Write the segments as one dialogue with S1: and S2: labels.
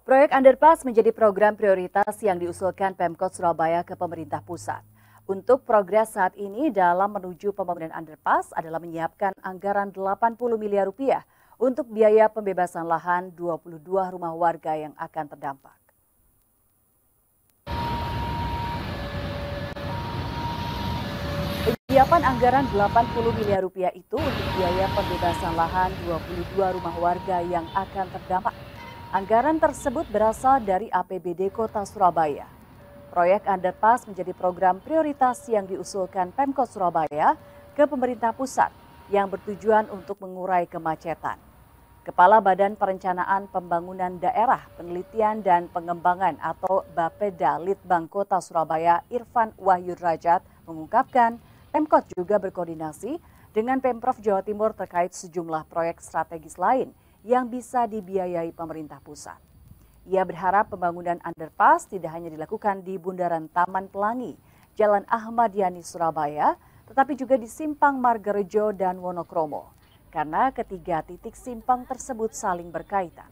S1: Proyek underpass menjadi program prioritas yang diusulkan Pemkot Surabaya ke pemerintah pusat. Untuk progres saat ini dalam menuju pembangunan underpass adalah menyiapkan anggaran 80 miliar rupiah untuk biaya pembebasan lahan 22 rumah warga yang akan terdampak. Penyiapan anggaran 80 miliar rupiah itu untuk biaya pembebasan lahan 22 rumah warga yang akan terdampak. Anggaran tersebut berasal dari APBD Kota Surabaya. Proyek underpass menjadi program prioritas yang diusulkan Pemkot Surabaya ke pemerintah pusat yang bertujuan untuk mengurai kemacetan. Kepala Badan Perencanaan Pembangunan Daerah, Penelitian dan Pengembangan atau Bapeda Litbang Kota Surabaya Irfan Wahyu Rajat mengungkapkan Pemkot juga berkoordinasi dengan Pemprov Jawa Timur terkait sejumlah proyek strategis lain yang bisa dibiayai pemerintah pusat. Ia berharap pembangunan underpass tidak hanya dilakukan di Bundaran Taman Pelangi, Jalan Ahmad Yani Surabaya, tetapi juga di Simpang Margarejo dan Wonokromo, karena ketiga titik simpang tersebut saling berkaitan.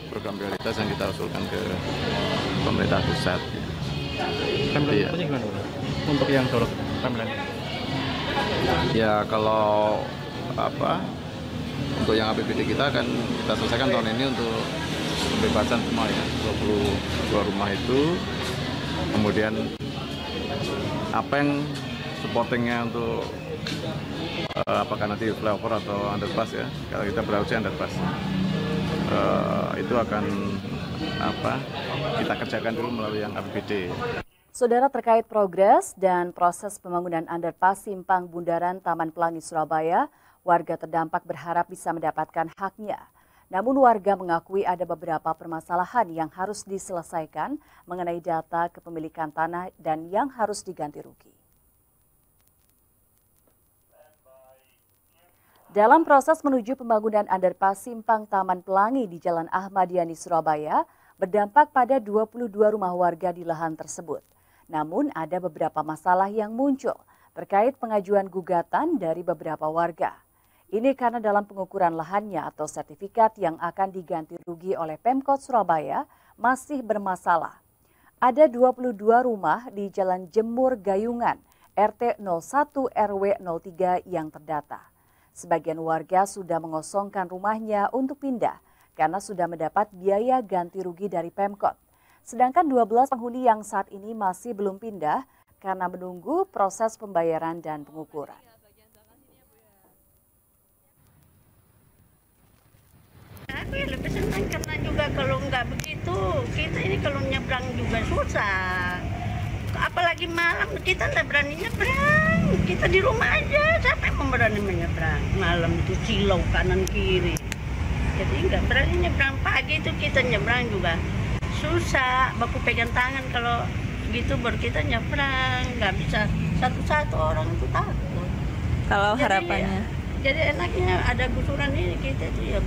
S2: Program prioritas yang kita usulkan ke pemerintah pusat.
S3: Timeline gimana, Pak? Untuk yang dorong timeline?
S2: Ya kalau untuk yang APBD kita akan kita selesaikan tahun ini untuk pembebasan rumah ya, 22 rumah itu. Kemudian apa yang supportingnya untuk apakah nanti flyover atau underpass ya, kalau kita berhasil underpass itu akan kita kerjakan dulu melalui yang APBD.
S1: Saudara, terkait progres dan proses pembangunan underpass Simpang Bundaran Taman Pelangi Surabaya, warga terdampak berharap bisa mendapatkan haknya. Namun warga mengakui ada beberapa permasalahan yang harus diselesaikan mengenai data kepemilikan tanah dan yang harus diganti rugi. Dalam proses menuju pembangunan underpass Simpang Taman Pelangi di Jalan Ahmad Yani Surabaya, berdampak pada 22 rumah warga di lahan tersebut. Namun ada beberapa masalah yang muncul terkait pengajuan gugatan dari beberapa warga. Ini karena dalam pengukuran lahannya atau sertifikat yang akan diganti rugi oleh Pemkot Surabaya masih bermasalah. Ada 22 rumah di Jalan Jemur Gayungan, RT 01 RW 03 yang terdata. Sebagian warga sudah mengosongkan rumahnya untuk pindah karena sudah mendapat biaya ganti rugi dari Pemkot. Sedangkan 12 penghuni yang saat ini masih belum pindah karena menunggu proses pembayaran dan pengukuran.
S4: Aku ya lebih senang karena juga kalau nggak begitu, kita ini kalau nyebrang juga susah. Apalagi malam kita nggak berani nyebrang. Kita di rumah aja, siapa yang berani menyeberang? Malam itu silau kanan kiri. Jadi nggak berani nyebrang. Pagi itu kita nyebrang juga susah, baku pegang tangan kalau gitu baru kita nyebrang, nggak bisa satu-satu orang itu takut.
S5: Kalau harapannya?
S4: Jadi enaknya ada gusuran ini kita itu ya.